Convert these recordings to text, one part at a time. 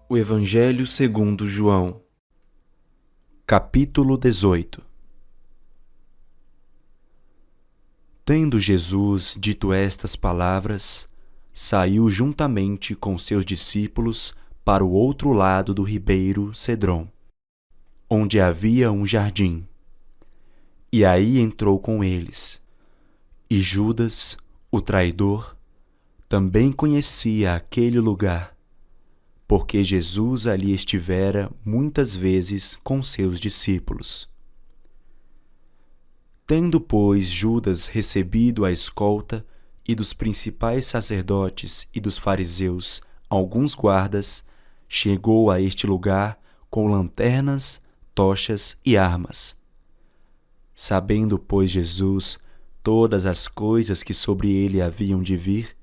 O Evangelho segundo João, capítulo 18. Tendo Jesus dito estas palavras, saiu juntamente com seus discípulos para o outro lado do ribeiro Cedrom, onde havia um jardim. E aí entrou com eles. E Judas, o traidor, também conhecia aquele lugar, porque Jesus ali estivera muitas vezes com seus discípulos. Tendo, pois, Judas recebido a escolta e dos principais sacerdotes e dos fariseus alguns guardas, chegou a este lugar com lanternas, tochas e armas. Sabendo, pois, Jesus todas as coisas que sobre ele haviam de vir,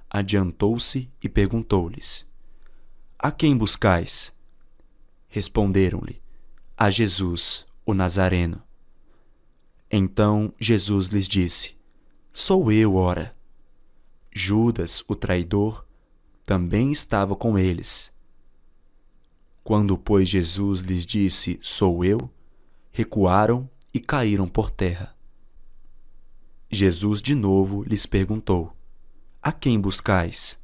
adiantou-se e perguntou-lhes: A quem buscais? Responderam-lhe: A Jesus, o Nazareno. Então Jesus lhes disse: Sou eu, ora. Judas, o traidor, também estava com eles. Quando, pois, Jesus lhes disse: Sou eu, recuaram e caíram por terra. Jesus de novo lhes perguntou: A quem buscais?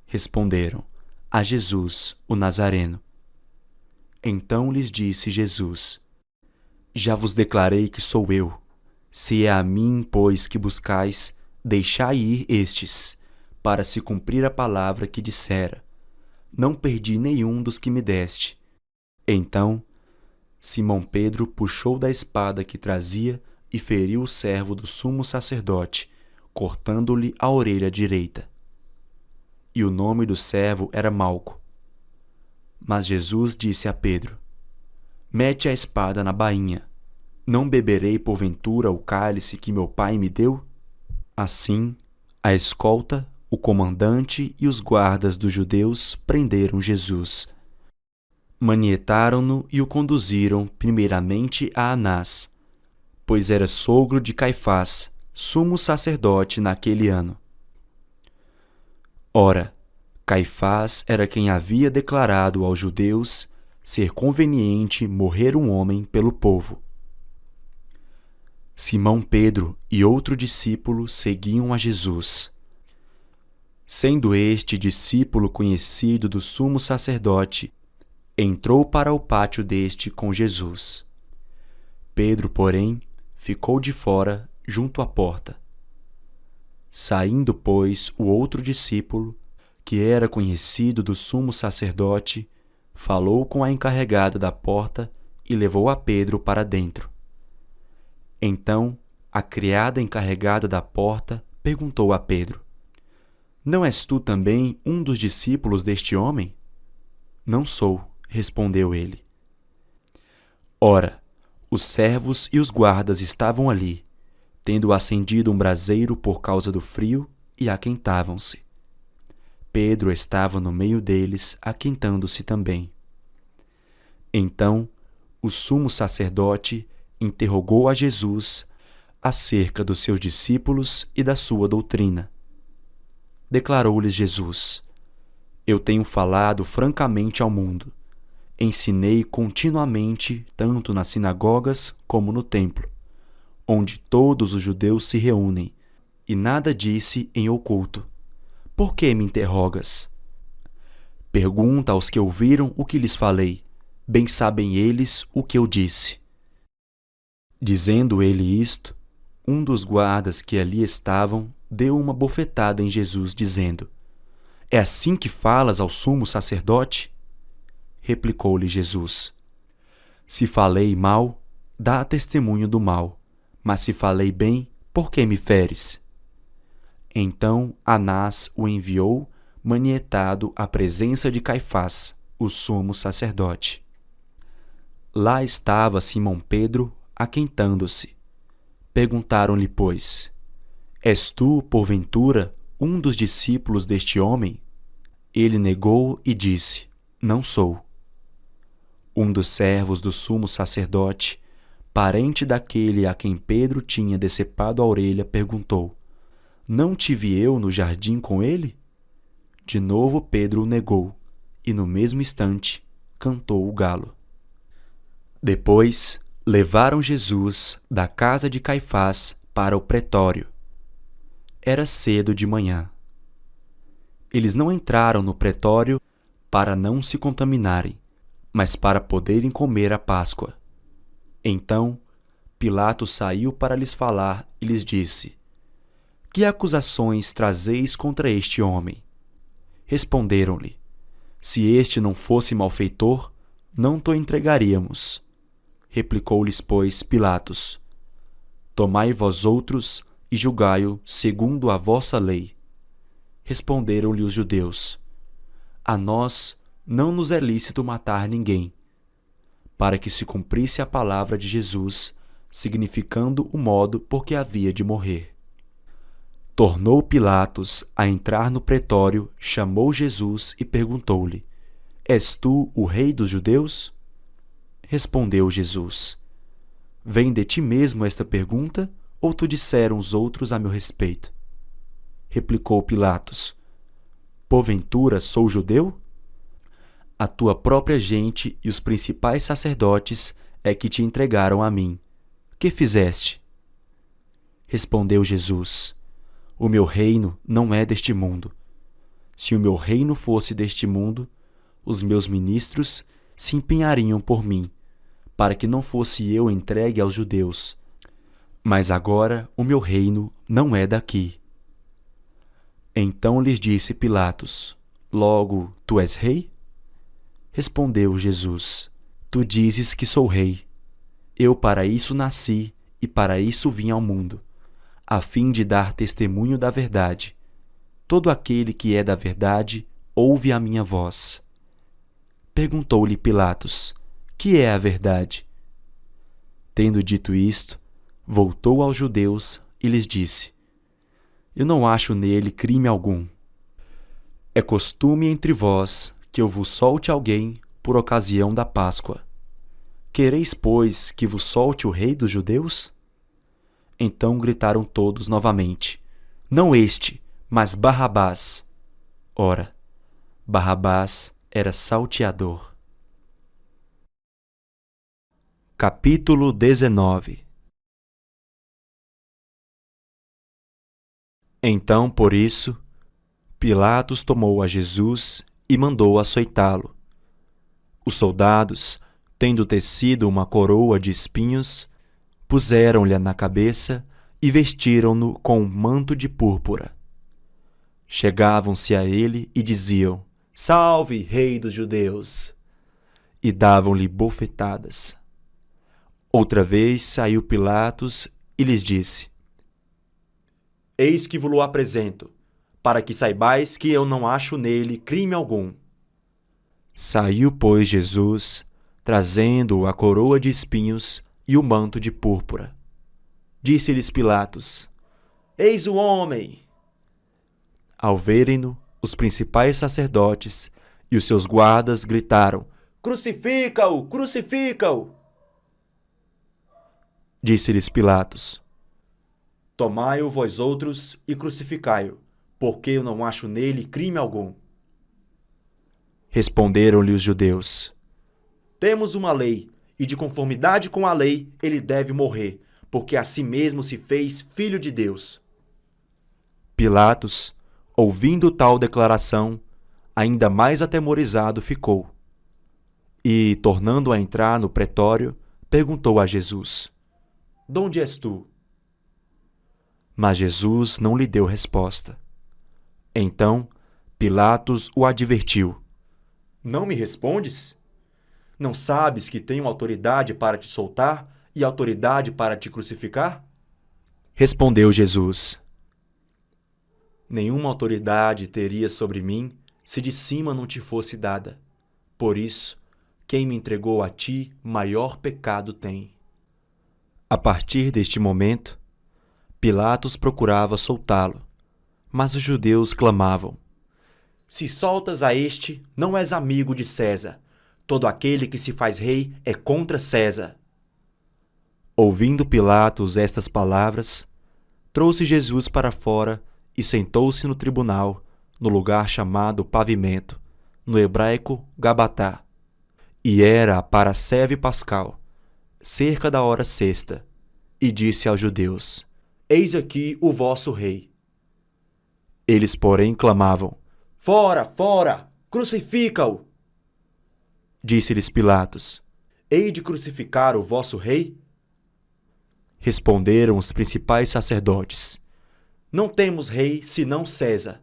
Responderam: A Jesus, o Nazareno. Então lhes disse Jesus: Já vos declarei que sou eu. Se é a mim, pois, que buscais, deixai ir estes, para se cumprir a palavra que dissera: Não perdi nenhum dos que me deste. Então Simão Pedro puxou da espada que trazia e feriu o servo do sumo sacerdote, cortando-lhe a orelha direita. E o nome do servo era Malco. Mas Jesus disse a Pedro: Mete a espada na bainha. Não beberei porventura o cálice que meu Pai me deu? Assim, a escolta, o comandante e os guardas dos judeus prenderam Jesus. Manietaram-no e o conduziram primeiramente a Anás, pois era sogro de Caifás, sumo sacerdote naquele ano. Ora, Caifás era quem havia declarado aos judeus ser conveniente morrer um homem pelo povo. Simão Pedro e outro discípulo seguiam a Jesus. Sendo este discípulo conhecido do sumo sacerdote, entrou para o pátio deste com Jesus. Pedro, porém, ficou de fora, junto à porta. Saindo, pois, o outro discípulo, que era conhecido do sumo sacerdote, falou com a encarregada da porta e levou a Pedro para dentro. Então, a criada encarregada da porta perguntou a Pedro: Não és tu também um dos discípulos deste homem? Não sou, respondeu ele. Ora, os servos e os guardas estavam ali, tendo acendido um braseiro por causa do frio, e aquentavam-se. Pedro estava no meio deles, aquentando-se também. Então, o sumo sacerdote interrogou a Jesus acerca dos seus discípulos e da sua doutrina. Declarou-lhes Jesus: Eu tenho falado francamente ao mundo. Ensinei continuamente, tanto nas sinagogas como no templo, onde todos os judeus se reúnem, e nada disse em oculto. Por que me interrogas? Pergunta aos que ouviram o que lhes falei. Bem sabem eles o que eu disse. Dizendo ele isto, um dos guardas que ali estavam deu uma bofetada em Jesus, dizendo: É assim que falas ao sumo sacerdote? Replicou-lhe Jesus: Se falei mal, dá testemunho do mal, mas se falei bem, por que me feres? Então Anás o enviou, manietado à presença de Caifás, o sumo sacerdote. Lá estava Simão Pedro, aquentando-se. Perguntaram-lhe, pois: És tu, porventura, um dos discípulos deste homem? Ele negou e disse: Não sou. Um dos servos do sumo sacerdote, parente daquele a quem Pedro tinha decepado a orelha, perguntou: Não tive eu no jardim com ele? De novo Pedro o negou, e no mesmo instante cantou o galo. Depois, levaram Jesus da casa de Caifás para o pretório. Era cedo de manhã. Eles não entraram no pretório para não se contaminarem, mas para poderem comer a Páscoa. Então, Pilatos saiu para lhes falar e lhes disse: Que acusações trazeis contra este homem? Responderam-lhe: Se este não fosse malfeitor, não te entregaríamos. Replicou-lhes, pois, Pilatos: Tomai vós outros e julgai-o segundo a vossa lei. Responderam-lhe os judeus: A nós não nos é lícito matar ninguém, para que se cumprisse a palavra de Jesus, significando o modo por que havia de morrer. Tornou Pilatos a entrar no pretório, chamou Jesus e perguntou-lhe: És tu o rei dos judeus? Respondeu Jesus: Vem de ti mesmo esta pergunta, ou te disseram os outros a meu respeito? Replicou Pilatos: Porventura sou judeu? A tua própria gente e os principais sacerdotes é que te entregaram a mim. Que fizeste? Respondeu Jesus: O meu reino não é deste mundo. Se o meu reino fosse deste mundo, os meus ministros se empenhariam por mim, para que não fosse eu entregue aos judeus. Mas agora o meu reino não é daqui. Então lhes disse Pilatos: Logo, tu és rei? Respondeu Jesus: Tu dizes que sou rei. Eu para isso nasci e para isso vim ao mundo, a fim de dar testemunho da verdade. Todo aquele que é da verdade ouve a minha voz. Perguntou-lhe Pilatos: Que é a verdade? Tendo dito isto, voltou aos judeus e lhes disse: Eu não acho nele crime algum. É costume entre vós que eu vos solte alguém por ocasião da Páscoa. Quereis, pois, que vos solte o rei dos judeus? Então gritaram todos novamente: Não este, mas Barrabás. Ora, Barrabás era salteador. Capítulo 19. Então, por isso, Pilatos tomou a Jesus e mandou açoitá-lo. Os soldados, tendo tecido uma coroa de espinhos, puseram-lhe na cabeça e vestiram-no com um manto de púrpura. Chegavam-se a ele e diziam: Salve, rei dos judeus! E davam-lhe bofetadas. Outra vez saiu Pilatos e lhes disse: Eis que vos-lo apresento, para que saibais que eu não acho nele crime algum. Saiu, pois, Jesus, trazendo a coroa de espinhos e o manto de púrpura. Disse-lhes Pilatos: Eis o homem! Ao verem-no, os principais sacerdotes e os seus guardas gritaram: Crucifica-o! Crucifica-o! Disse-lhes Pilatos: Tomai-o vós outros e crucificai-o, porque eu não acho nele crime algum. Responderam-lhe os judeus: Temos uma lei, e de conformidade com a lei ele deve morrer, porque a si mesmo se fez filho de Deus. Pilatos, ouvindo tal declaração, ainda mais atemorizado ficou. E, tornando a entrar no pretório, perguntou a Jesus: Donde és tu? Mas Jesus não lhe deu resposta. Então, Pilatos o advertiu: Não me respondes? Não sabes que tenho autoridade para te soltar e autoridade para te crucificar? Respondeu Jesus: Nenhuma autoridade teria sobre mim se de cima não te fosse dada. Por isso, quem me entregou a ti, maior pecado tem. A partir deste momento, Pilatos procurava soltá-lo, mas os judeus clamavam: Se soltas a este, não és amigo de César. Todo aquele que se faz rei é contra César. Ouvindo Pilatos estas palavras, trouxe Jesus para fora e sentou-se no tribunal, no lugar chamado Pavimento, no hebraico Gabatá, e era para a seve pascal, cerca da hora sexta, e disse aos judeus: Eis aqui o vosso rei. Eles, porém, clamavam: Fora, fora! Crucifica-o! Disse-lhes Pilatos: Hei de crucificar o vosso rei? Responderam os principais sacerdotes: Não temos rei senão César.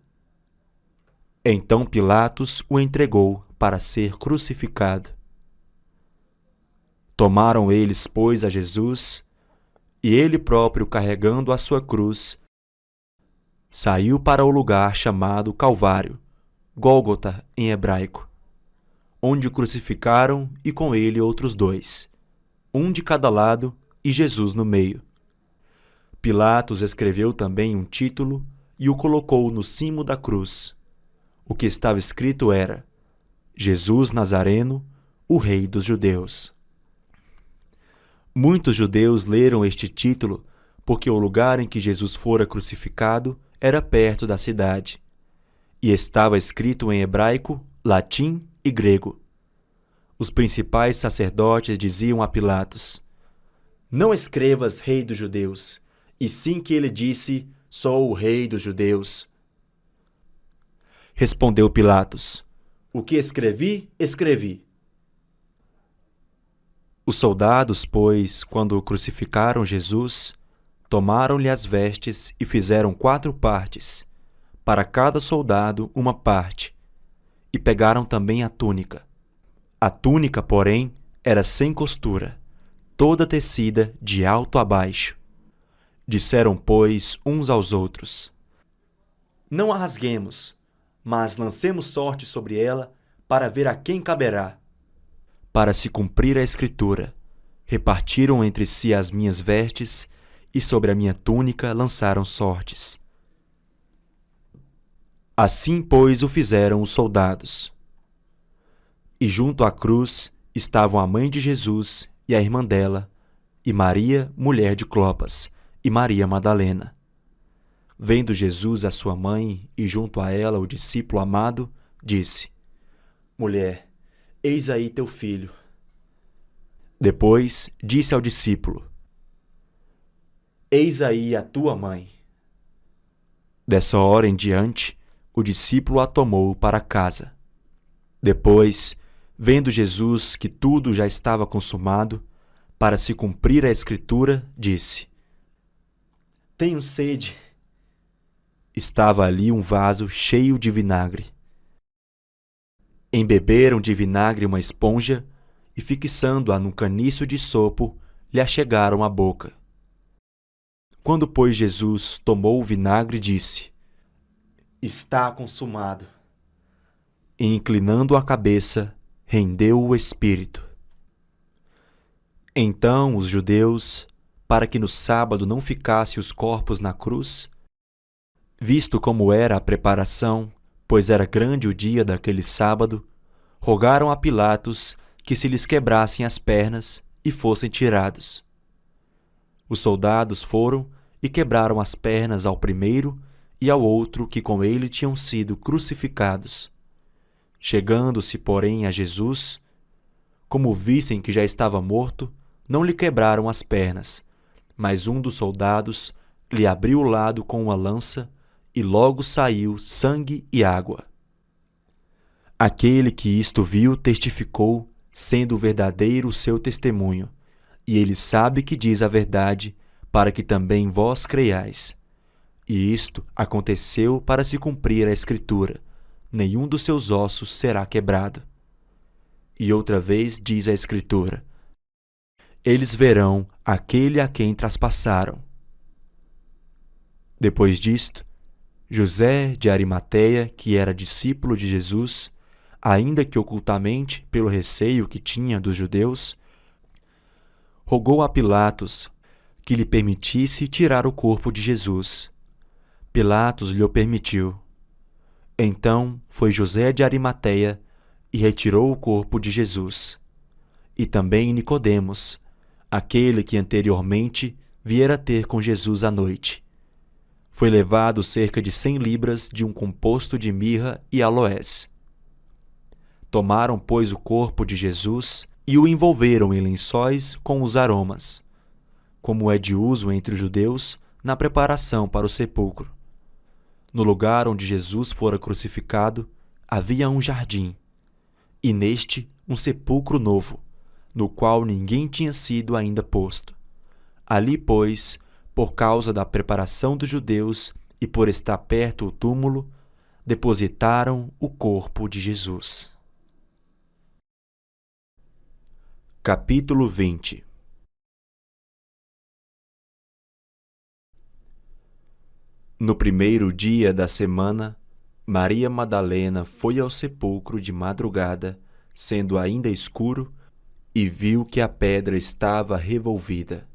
Então Pilatos o entregou para ser crucificado. Tomaram eles, pois, a Jesus, e ele próprio, carregando a sua cruz, saiu para o lugar chamado Calvário, Gólgota em hebraico, onde o crucificaram e com ele outros dois, um de cada lado e Jesus no meio. Pilatos escreveu também um título e o colocou no cimo da cruz. O que estava escrito era: Jesus Nazareno, o Rei dos Judeus. Muitos judeus leram este título porque o lugar em que Jesus fora crucificado era perto da cidade, e estava escrito em hebraico, latim e grego. Os principais sacerdotes diziam a Pilatos: Não escrevas Rei dos Judeus, e sim que ele disse: Sou o Rei dos Judeus. Respondeu Pilatos: O que escrevi, escrevi. Os soldados, pois, quando o crucificaram Jesus, tomaram-lhe as vestes e fizeram 4 partes, para cada soldado uma parte, e pegaram também a túnica. A túnica, porém, era sem costura, toda tecida de alto a baixo. Disseram, pois, uns aos outros: Não a rasguemos, mas lancemos sorte sobre ela para ver a quem caberá. Para se cumprir a Escritura, repartiram entre si as minhas vestes e sobre a minha túnica lançaram sortes. Assim, pois, o fizeram os soldados. E junto à cruz estavam a mãe de Jesus e a irmã dela, e Maria, mulher de Clopas, e Maria Madalena. Vendo Jesus a sua mãe e junto a ela o discípulo amado, disse: Mulher, eis aí teu filho. Depois disse ao discípulo: Eis aí a tua mãe. Dessa hora em diante, o discípulo a tomou para casa. Depois, vendo Jesus que tudo já estava consumado, para se cumprir a Escritura, disse: Tenho sede. Estava ali um vaso cheio de vinagre. Embeberam de vinagre uma esponja e, fixando-a num caniço de sopo, lhe achegaram à boca. Quando, pois, Jesus tomou o vinagre, disse: Está consumado. E, inclinando a cabeça, rendeu o espírito. Então os judeus, para que no sábado não ficasse os corpos na cruz, visto como era a preparação, pois era grande o dia daquele sábado, rogaram a Pilatos que se lhes quebrassem as pernas e fossem tirados. Os soldados foram e quebraram as pernas ao primeiro e ao outro que com ele tinham sido crucificados. Chegando-se, porém, a Jesus, como vissem que já estava morto, não lhe quebraram as pernas, mas um dos soldados lhe abriu o lado com uma lança, e logo saiu sangue e água. Aquele que isto viu testificou, sendo verdadeiro o seu testemunho, e ele sabe que diz a verdade, para que também vós creiais. E isto aconteceu para se cumprir a Escritura: nenhum dos seus ossos será quebrado. E outra vez diz a Escritura: eles verão aquele a quem traspassaram. Depois disto, José de Arimateia, que era discípulo de Jesus, ainda que ocultamente pelo receio que tinha dos judeus, rogou a Pilatos que lhe permitisse tirar o corpo de Jesus. Pilatos lhe o permitiu. Então foi José de Arimateia e retirou o corpo de Jesus. E também Nicodemos, aquele que anteriormente viera ter com Jesus à noite. Foi levado cerca de 100 libras de um composto de mirra e aloés. Tomaram, pois, o corpo de Jesus e o envolveram em lençóis com os aromas, como é de uso entre os judeus na preparação para o sepulcro. No lugar onde Jesus fora crucificado, havia um jardim, e neste um sepulcro novo, no qual ninguém tinha sido ainda posto. Ali, pois, por causa da preparação dos judeus e por estar perto o túmulo, depositaram o corpo de Jesus. Capítulo 20. No primeiro dia da semana, Maria Madalena foi ao sepulcro de madrugada, sendo ainda escuro, e viu que a pedra estava revolvida.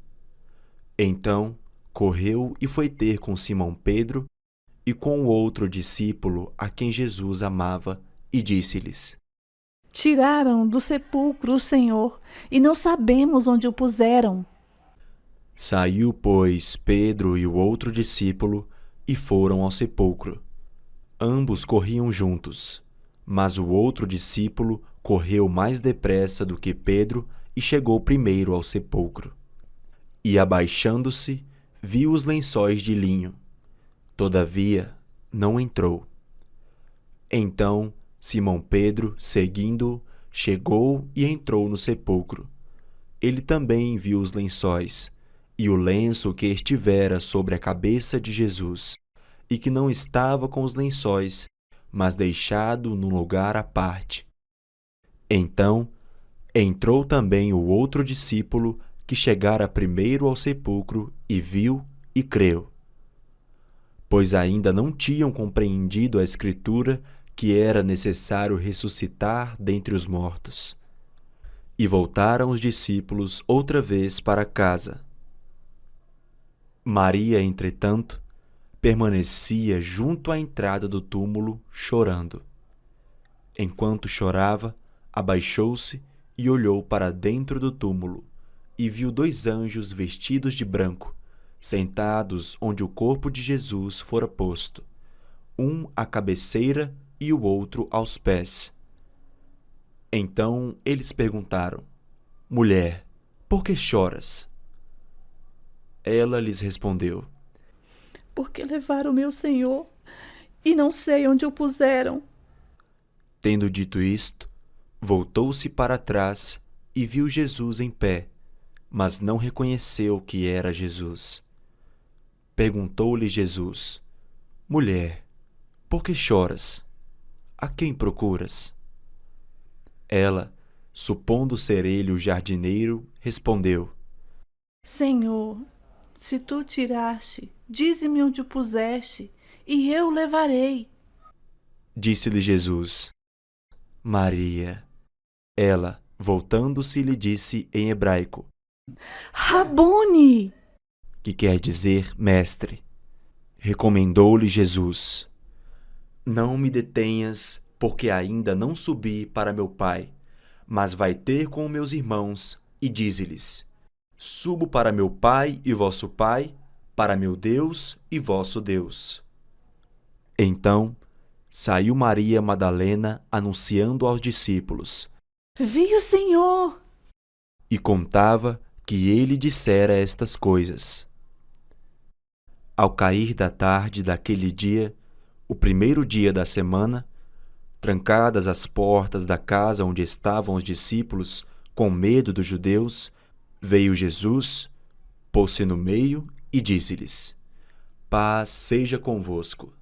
Então, correu e foi ter com Simão Pedro e com o outro discípulo a quem Jesus amava, e disse-lhes: Tiraram do sepulcro o Senhor, e não sabemos onde o puseram. Saiu, pois, Pedro e o outro discípulo e foram ao sepulcro. Ambos corriam juntos, mas o outro discípulo correu mais depressa do que Pedro e chegou primeiro ao sepulcro. E, abaixando-se, viu os lençóis de linho. Todavia, não entrou. Então, Simão Pedro, seguindo-o, chegou e entrou no sepulcro. Ele também viu os lençóis, e o lenço que estivera sobre a cabeça de Jesus, e que não estava com os lençóis, mas deixado num lugar à parte. Então, entrou também o outro discípulo, que chegara primeiro ao sepulcro, e viu e creu. Pois ainda não tinham compreendido a Escritura que era necessário ressuscitar dentre os mortos. E voltaram os discípulos outra vez para casa. Maria, entretanto, permanecia junto à entrada do túmulo, chorando. Enquanto chorava, abaixou-se e olhou para dentro do túmulo, e viu 2 anjos vestidos de branco, sentados onde o corpo de Jesus fora posto, um à cabeceira e o outro aos pés. Então eles perguntaram: Mulher, por que choras? Ela lhes respondeu: Porque levaram o meu Senhor, e não sei onde o puseram. Tendo dito isto, voltou-se para trás e viu Jesus em pé, mas não reconheceu que era Jesus. Perguntou-lhe Jesus: Mulher, por que choras? A quem procuras? Ela, supondo ser ele o jardineiro, respondeu: Senhor, se tu tiraste, dize-me onde o puseste, e eu o levarei. Disse-lhe Jesus: Maria. Ela, voltando-se, lhe disse em hebraico, Rabone! que quer dizer mestre. Recomendou-lhe Jesus: Não me detenhas, porque ainda não subi para meu Pai, mas vai ter com meus irmãos e dize-lhes: Subo para meu Pai e vosso Pai, para meu Deus e vosso Deus. Então saiu Maria Madalena anunciando aos discípulos, Vi o Senhor! e contava que ele dissera estas coisas. Ao cair da tarde daquele dia, o primeiro dia da semana, trancadas as portas da casa onde estavam os discípulos, com medo dos judeus, veio Jesus, pôs-se no meio e disse-lhes: Paz seja convosco.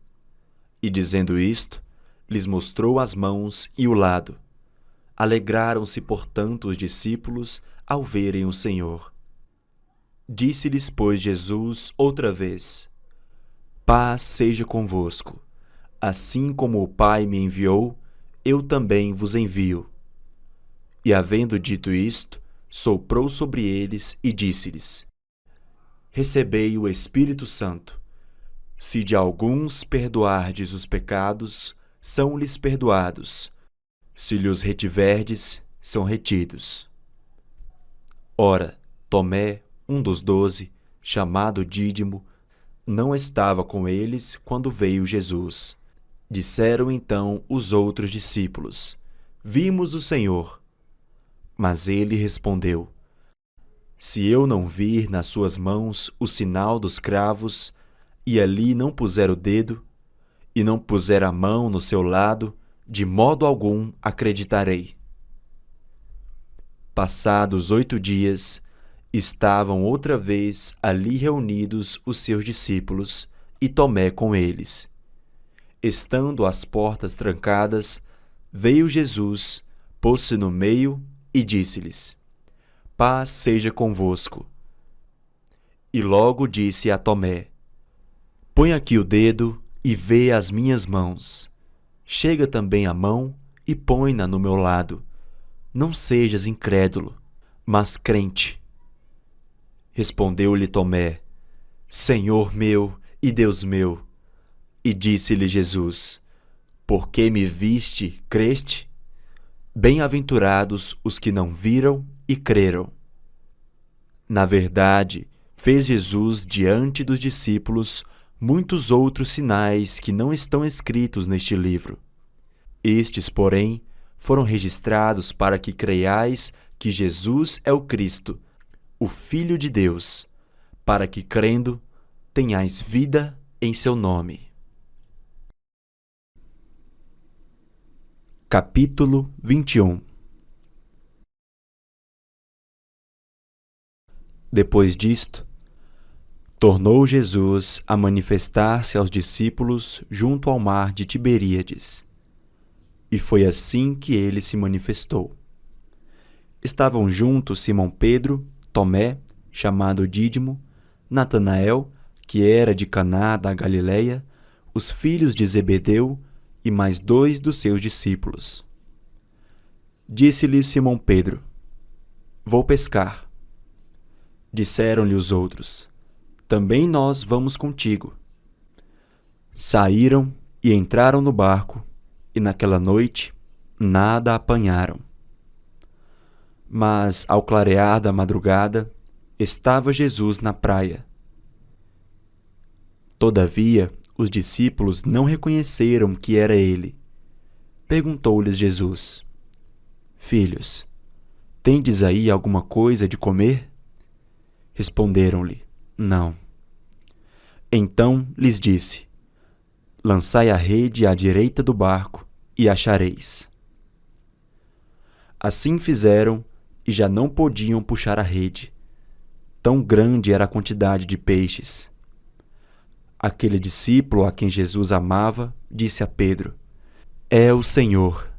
E dizendo isto, lhes mostrou as mãos e o lado. Alegraram-se, portanto, os discípulos ao verem o Senhor. Disse-lhes, pois, Jesus outra vez: Paz seja convosco. Assim como o Pai me enviou, eu também vos envio. E havendo dito isto, soprou sobre eles e disse-lhes: Recebei o Espírito Santo. Se de alguns perdoardes os pecados, são-lhes perdoados. Se lhes retiverdes, são retidos. Ora, Tomé, um dos 12, chamado Dídimo, não estava com eles quando veio Jesus. Disseram então os outros discípulos: Vimos o Senhor. Mas ele respondeu: Se eu não vir nas suas mãos o sinal dos cravos, e ali não puser o dedo, e não puser a mão no seu lado, de modo algum acreditarei. Passados 8 dias, estavam outra vez ali reunidos os seus discípulos, e Tomé com eles. Estando as portas trancadas, veio Jesus, pôs-se no meio e disse-lhes: Paz seja convosco. E logo disse a Tomé: Põe aqui o dedo e vê as minhas mãos. Chega também a mão e põe-na no meu lado. Não sejas incrédulo, mas crente. Respondeu-lhe Tomé: Senhor meu e Deus meu. E disse-lhe Jesus: Porque me viste, creste? Bem-aventurados os que não viram e creram. Na verdade, fez Jesus diante dos discípulos muitos outros sinais que não estão escritos neste livro. Estes, porém, foram registrados para que creiais que Jesus é o Cristo, o Filho de Deus, para que, crendo, tenhais vida em seu nome. Capítulo 21. Depois disto, tornou Jesus a manifestar-se aos discípulos junto ao mar de Tiberíades. E foi assim que ele se manifestou. Estavam juntos Simão Pedro, Tomé, chamado Dídimo, Natanael, que era de Caná da Galileia, os filhos de Zebedeu e mais 2 dos seus discípulos. Disse-lhe Simão Pedro: Vou pescar. Disseram-lhe os outros: Também nós vamos contigo. Saíram e entraram no barco, e naquela noite nada apanharam. Mas, ao clarear da madrugada, estava Jesus na praia. Todavia, os discípulos não reconheceram que era ele. Perguntou-lhes Jesus: Filhos, tendes aí alguma coisa de comer? Responderam-lhe: Não. Então lhes disse: Lançai a rede à direita do barco e achareis. Assim fizeram e já não podiam puxar a rede. Tão grande era a quantidade de peixes. Aquele discípulo a quem Jesus amava disse a Pedro: É o Senhor.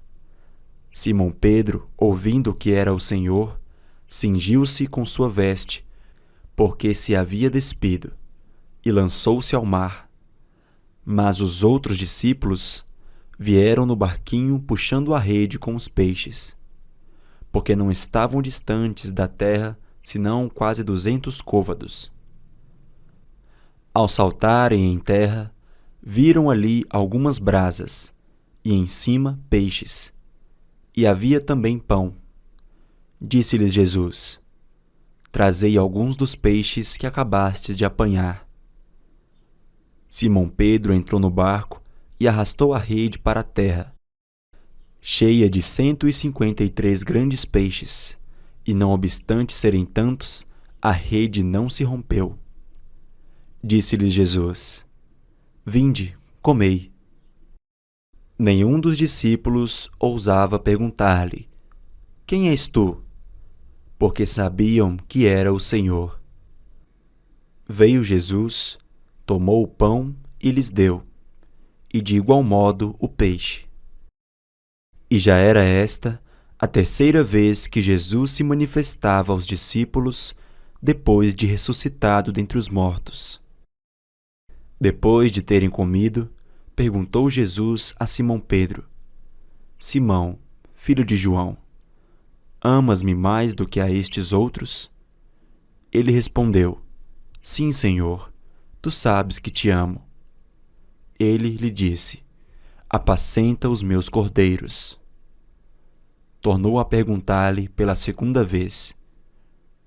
Simão Pedro, ouvindo que era o Senhor, cingiu-se com sua veste, porque se havia despido, e lançou-se ao mar. Mas os outros discípulos vieram no barquinho puxando a rede com os peixes, porque não estavam distantes da terra senão quase 200 côvados. Ao saltarem em terra, viram ali algumas brasas, e em cima peixes, e havia também pão. Disse-lhes Jesus: Trazei alguns dos peixes que acabastes de apanhar. Simão Pedro entrou no barco e arrastou a rede para a terra, cheia de 153 grandes peixes, e não obstante serem tantos, a rede não se rompeu. Disse-lhes Jesus: Vinde, comei. Nenhum dos discípulos ousava perguntar-lhe: Quem és tu? Porque sabiam que era o Senhor. Veio Jesus, tomou o pão e lhes deu, e de igual modo o peixe. E já era esta a 3ª vez que Jesus se manifestava aos discípulos depois de ressuscitado dentre os mortos. Depois de terem comido, perguntou Jesus a Simão Pedro: Simão, filho de João, amas-me mais do que a estes outros? Ele respondeu: Sim, Senhor, tu sabes que te amo. Ele lhe disse: Apacenta os meus cordeiros. Tornou a perguntar-lhe pela 2ª vez: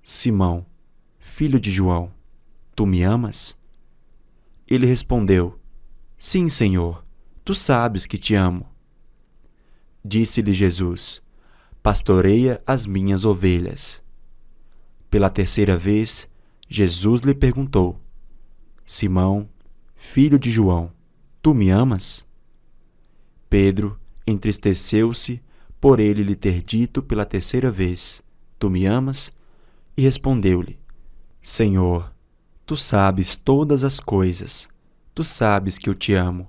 Simão, filho de João, tu me amas? Ele respondeu: Sim, Senhor, tu sabes que te amo. Disse-lhe Jesus: Pastoreia as minhas ovelhas. Pela terceira vez, Jesus lhe perguntou: Simão, filho de João, tu me amas? Pedro entristeceu-se por ele lhe ter dito pela terceira vez: Tu me amas? E respondeu-lhe: Senhor, tu sabes todas as coisas, tu sabes que eu te amo.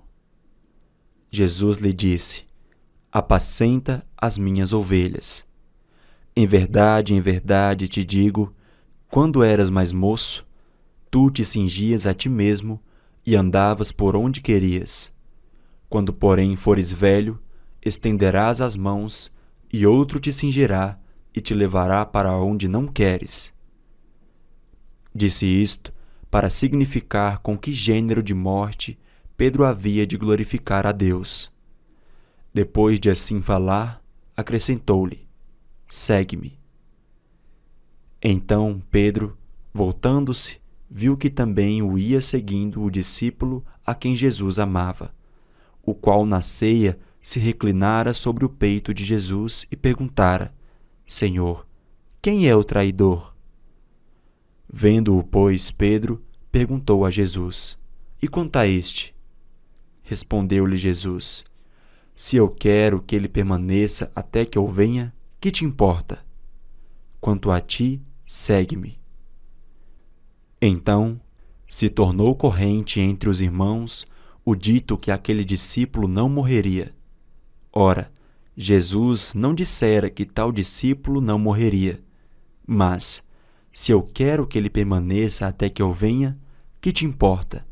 Jesus lhe disse: Apacenta as minhas ovelhas. Em verdade te digo, quando eras mais moço, tu te cingias a ti mesmo e andavas por onde querias. Quando, porém, fores velho, estenderás as mãos, e outro te cingirá e te levará para onde não queres. Disse isto para significar com que gênero de morte Pedro havia de glorificar a Deus. Depois de assim falar, acrescentou-lhe: Segue-me. Então Pedro, voltando-se, viu que também o ia seguindo o discípulo a quem Jesus amava, o qual na ceia se reclinara sobre o peito de Jesus e perguntara: Senhor, quem é o traidor? Vendo-o, pois, Pedro perguntou a Jesus: E quanto a este? Respondeu-lhe Jesus: Se eu quero que ele permaneça até que eu venha, que te importa? Quanto a ti, segue-me. Então se tornou corrente entre os irmãos o dito que aquele discípulo não morreria. Ora, Jesus não dissera que tal discípulo não morreria, mas, se eu quero que ele permaneça até que eu venha, que te importa?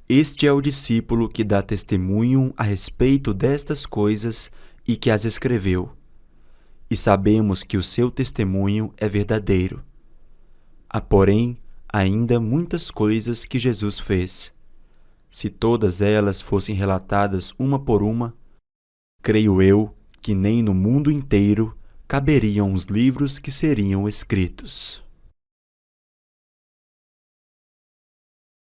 Este é o discípulo que dá testemunho a respeito destas coisas e que as escreveu. E sabemos que o seu testemunho é verdadeiro. Há, porém, ainda muitas coisas que Jesus fez. Se todas elas fossem relatadas uma por uma, creio eu que nem no mundo inteiro caberiam os livros que seriam escritos.